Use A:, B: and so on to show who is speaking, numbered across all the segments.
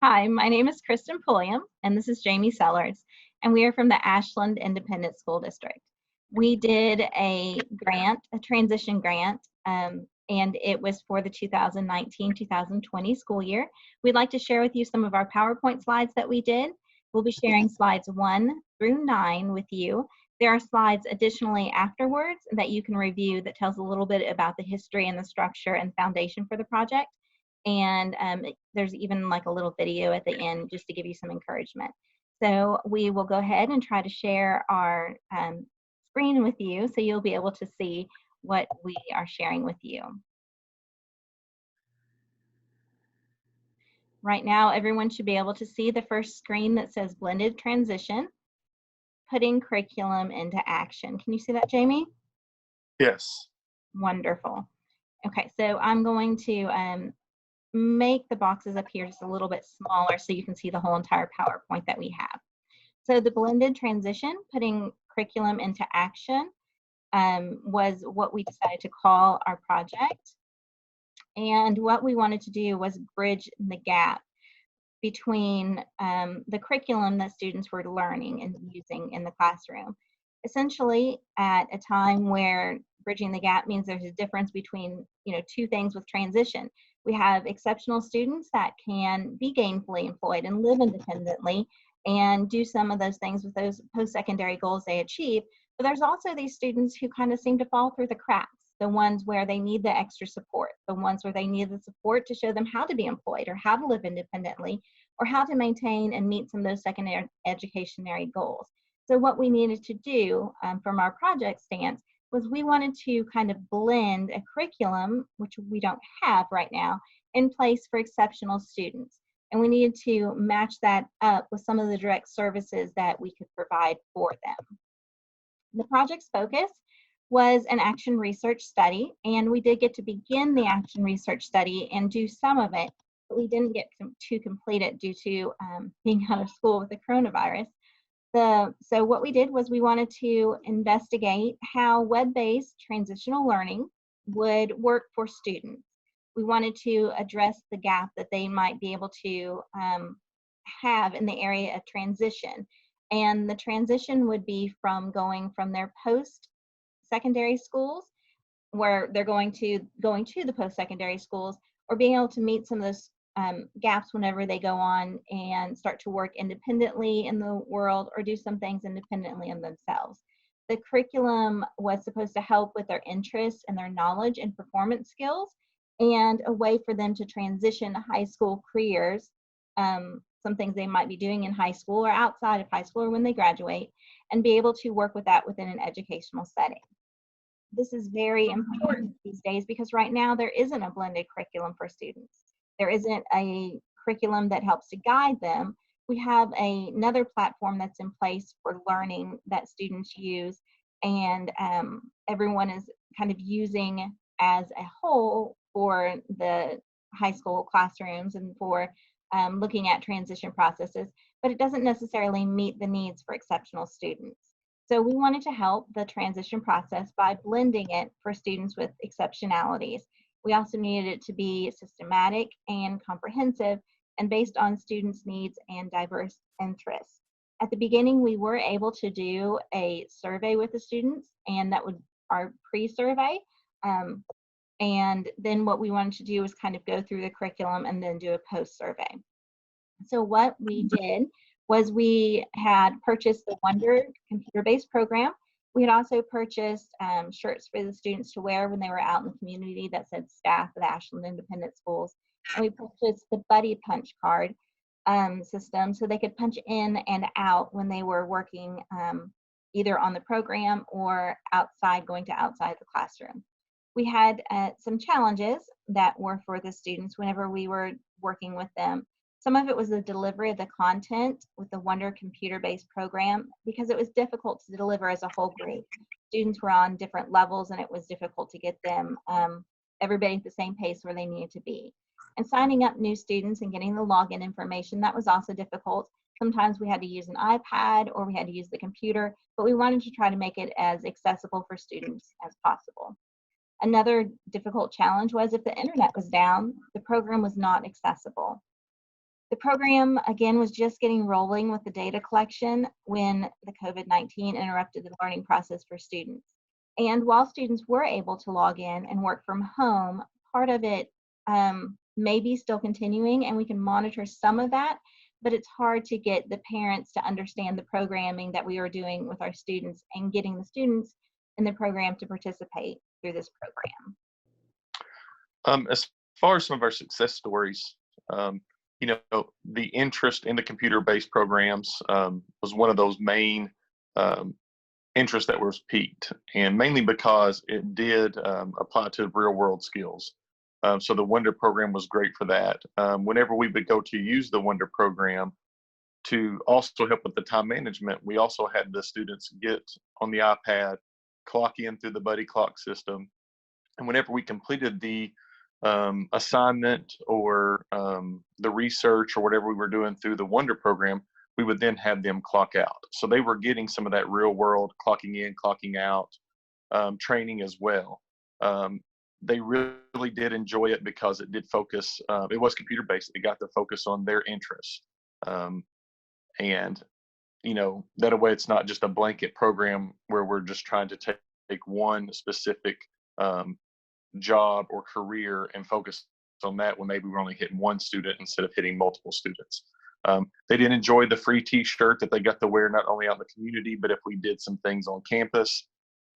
A: Hi, my name is Cristen Pulliam, and this is Jamey Sellars, and we are from the Ashland Independent School District. We did a grant, a transition grant, and it was for the 2019-2020 school year. We'd like to share with you some of our PowerPoint slides that we did. We'll be sharing slides 1 through 9 with you. There are slides additionally afterwards that you can review that tells a little bit about the history and the structure and foundation for the project. And there's even like a little video at the end just to give you some encouragement. So we will go ahead and try to share our screen with you so you'll be able to see what we are sharing with you. Right now, everyone should be able to see the first screen that says Blended Transition, Putting Curriculum into Action. Can you see that, Jamey?
B: Yes.
A: Wonderful. Okay, so I'm going to make the boxes up here just a little bit smaller so you can see the whole entire PowerPoint that we have. So the blended transition, putting curriculum into action, was what we decided to call our project. And what we wanted to do was bridge the gap between the curriculum that students were learning and using in the classroom. Essentially, at a time where bridging the gap means there's a difference between, two things with transition. We have exceptional students that can be gainfully employed and live independently and do some of those things with those post-secondary goals they achieve. But there's also these students who kind of seem to fall through the cracks, the ones where they need the extra support, the ones where they need the support to show them how to be employed or how to live independently or how to maintain and meet some of those secondary educationary goals. So what we needed to do from our project stance was we wanted to kind of blend a curriculum, which we don't have right now, in place for exceptional students. And we needed to match that up with some of the direct services that we could provide for them. The project's focus was an action research study, and we did get to begin the action research study and do some of it, but we didn't get to complete it due to being out of school with the coronavirus. So what we did was we wanted to investigate how web-based transitional learning would work for students. We wanted to address the gap that they might be able to have in the area of transition. And the transition would be from going from their post-secondary schools, where they're going to the post-secondary schools, or being able to meet some of those gaps whenever they go on and start to work independently in the world or do some things independently in themselves. The curriculum was supposed to help with their interests and their knowledge and performance skills, and a way for them to transition high school careers, some things they might be doing in high school or outside of high school or when they graduate, and be able to work with that within an educational setting. This is very important these days because right now there isn't a blended curriculum for students. There isn't a curriculum that helps to guide them. We have another platform that's in place for learning that students use, and everyone is kind of using as a whole for the high school classrooms and for looking at transition processes, but it doesn't necessarily meet the needs for exceptional students. So we wanted to help the transition process by blending it for students with exceptionalities. We also needed it to be systematic and comprehensive and based on students' needs and diverse interests. At the beginning, we were able to do a survey with the students, and that was our pre-survey. And then what we wanted to do was kind of go through the curriculum and then do a post-survey. So what we did was we had purchased the Wonder computer-based program. We had also purchased shirts for the students to wear when they were out in the community that said staff of the Ashland Independent Schools. And we purchased the Buddy Punch card system so they could punch in and out when they were working either on the program or outside, going to outside the classroom. We had some challenges that were for the students whenever we were working with them. Some of it was the delivery of the content with the Wonder computer-based program because it was difficult to deliver as a whole group. Students were on different levels and it was difficult to get them, everybody at the same pace where they needed to be. And signing up new students and getting the login information, that was also difficult. Sometimes we had to use an iPad or we had to use the computer, but we wanted to try to make it as accessible for students as possible. Another difficult challenge was if the internet was down, the program was not accessible. The program, again, was just getting rolling with the data collection when the COVID-19 interrupted the learning process for students. And while students were able to log in and work from home, part of it may be still continuing, and we can monitor some of that, but it's hard to get the parents to understand the programming that we are doing with our students and getting the students in the program to participate through this program.
B: As far as some of our success stories, the interest in the computer-based programs was one of those main interests that was piqued, and mainly because it did apply to real-world skills. So the Wonder program was great for that. Whenever we would go to use the Wonder program to also help with the time management, we also had the students get on the iPad, clock in through the buddy clock system, and whenever we completed the assignment or the research or whatever we were doing through the Wonder program, we would then have them clock out. So they were getting some of that real world clocking in, clocking out training as well. They really did enjoy it because it did focus, it was computer based. It got to focus on their interests. And, that way it's not just a blanket program where we're just trying to take one specific job or career and focus on that when maybe we're only hitting one student instead of hitting multiple students. They did enjoy the free t-shirt that they got to wear not only out in the community, but if we did some things on campus,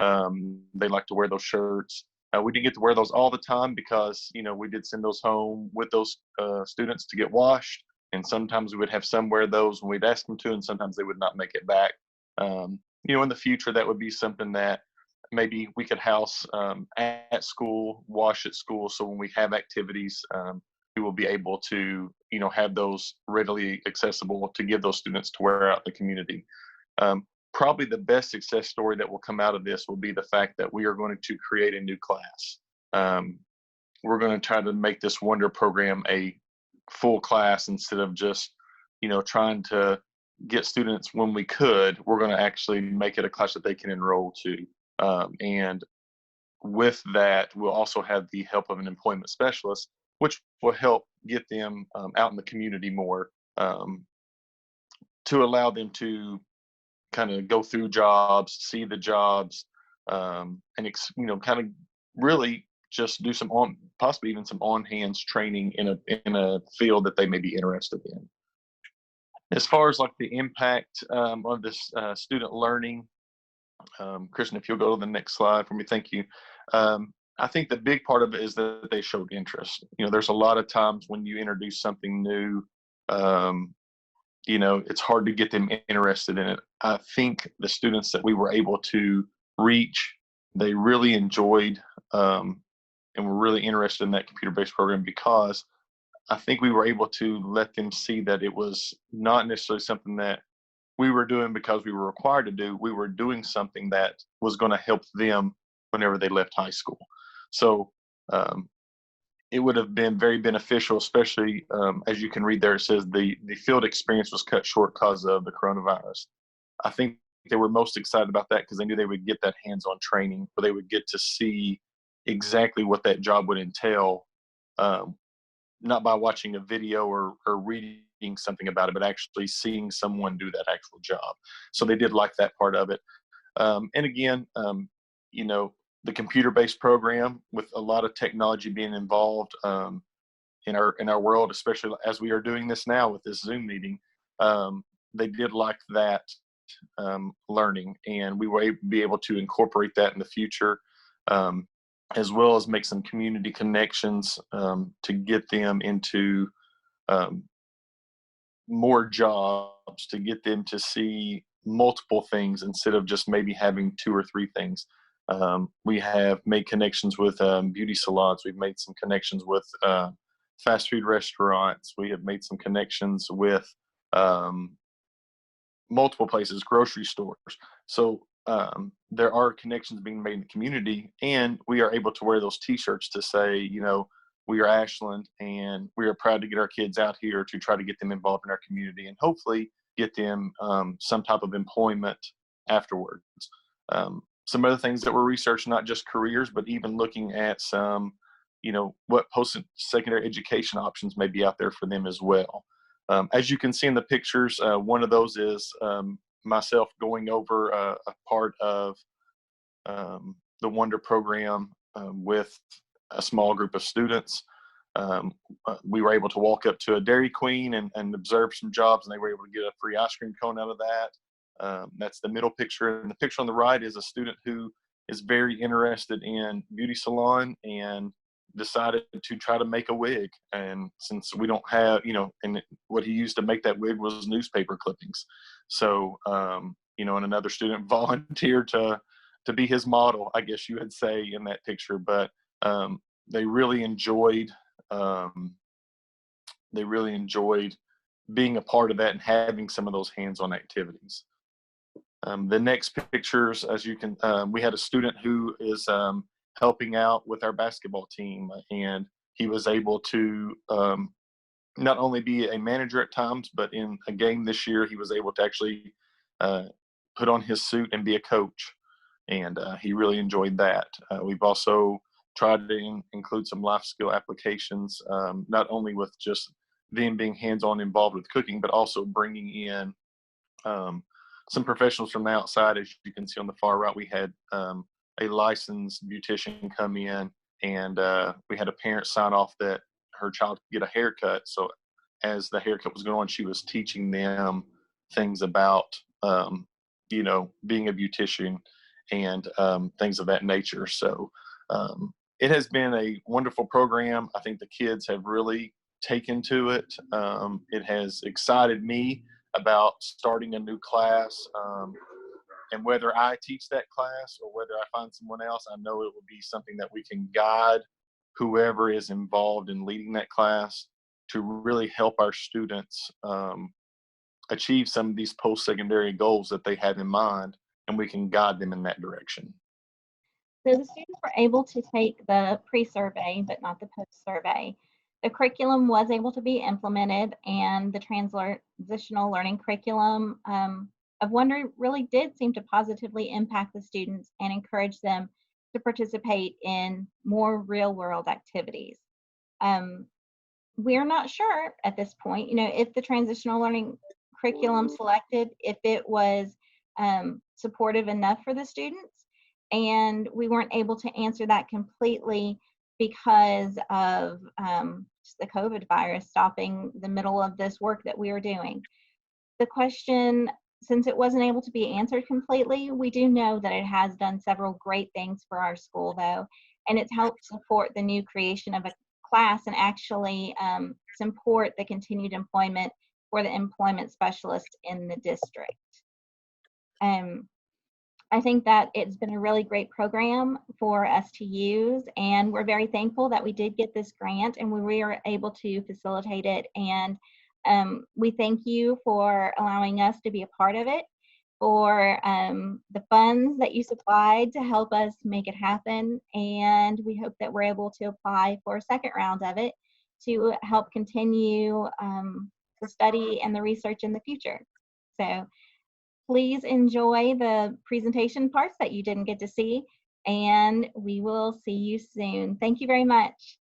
B: they like to wear those shirts. We didn't get to wear those all the time because, we did send those home with those students to get washed. And sometimes we would have some wear those when we'd ask them to, and sometimes they would not make it back. In the future, that would be something that maybe we could house at school, wash at school. So when we have activities, we will be able to, have those readily accessible to give those students to wear out in the community. Probably the best success story that will come out of this will be the fact that we are going to create a new class. We're going to try to make this Wonder program a full class instead of just, trying to get students when we could. We're going to actually make it a class that they can enroll to. And with that, we'll also have the help of an employment specialist, which will help get them out in the community more to allow them to kind of go through jobs, see the jobs, and kind of really just do possibly even some on-hands training in a field that they may be interested in. As far as like the impact of this student learning, Kristen, if you'll go to the next slide for me, thank you. I think the big part of it is that they showed interest. There's a lot of times when you introduce something new, it's hard to get them interested in it. I think the students that we were able to reach, they really enjoyed and were really interested in that computer-based program because I think we were able to let them see that it was not necessarily something that we were doing because we were required to do. We were doing something that was going to help them whenever they left high school. So it would have been very beneficial, especially as you can read there, it says the field experience was cut short because of the coronavirus. I think they were most excited about that because they knew they would get that hands-on training where they would get to see exactly what that job would entail, not by watching a video or reading something about it, but actually seeing someone do that actual job. So they did like that part of it. And again, the computer-based program with a lot of technology being involved in our world, especially as we are doing this now with this Zoom meeting, they did like that learning, and we will be able to incorporate that in the future, as well as make some community connections to get them into more jobs, to get them to see multiple things instead of just maybe having 2 or 3 things. We have made connections with beauty salons. We've made some connections with fast food restaurants. We have made some connections with multiple places, grocery stores. So there are connections being made in the community, and we are able to wear those t-shirts to say, we are Ashland and we are proud to get our kids out here to try to get them involved in our community and hopefully get them some type of employment afterwards. Some other things that we're researching, not just careers, but even looking at some, what post-secondary education options may be out there for them as well. As you can see in the pictures, one of those is myself going over a part of the Wonder program with a small group of students. We were able to walk up to a Dairy Queen and observe some jobs, and they were able to get a free ice cream cone out of that. That's the middle picture. And the picture on the right is a student who is very interested in beauty salon and decided to try to make a wig. And since we don't have, and what he used to make that wig was newspaper clippings. So, and another student volunteered to be his model, I guess you would say, in that picture. But they really enjoyed being a part of that and having some of those hands-on activities. The next pictures, as you can, we had a student who is helping out with our basketball team, and he was able to not only be a manager at times, but in a game this year, he was able to actually put on his suit and be a coach, and he really enjoyed that. We've also tried to include some life skill applications, not only with just them being hands-on involved with cooking, but also bringing in some professionals from the outside. As you can see on the far right, we had a licensed beautician come in, and we had a parent sign off that her child could get a haircut. So as the haircut was going on, she was teaching them things about, being a beautician and things of that nature. So it has been a wonderful program. I think the kids have really taken to it. It has excited me about starting a new class. And whether I teach that class or whether I find someone else, I know it will be something that we can guide whoever is involved in leading that class to really help our students achieve some of these post-secondary goals that they have in mind, and we can guide them in that direction.
A: So the students were able to take the pre-survey, but not the post-survey. The curriculum was able to be implemented, and the transitional learning curriculum of Wonder really did seem to positively impact the students and encourage them to participate in more real-world activities. We're not sure at this point, if the transitional learning curriculum selected, if it was supportive enough for the students, and we weren't able to answer that completely because of just the COVID virus stopping the middle of this work that we were doing. The question, since it wasn't able to be answered completely, we do know that it has done several great things for our school, though, and it's helped support the new creation of a class and actually support the continued employment for the employment specialist in the district. I think that it's been a really great program for us to use, and we're very thankful that we did get this grant and we were able to facilitate it. And we thank you for allowing us to be a part of it, for the funds that you supplied to help us make it happen. And we hope that we're able to apply for a second round of it to help continue the study and the research in the future. So please enjoy the presentation parts that you didn't get to see, and we will see you soon. Thank you very much.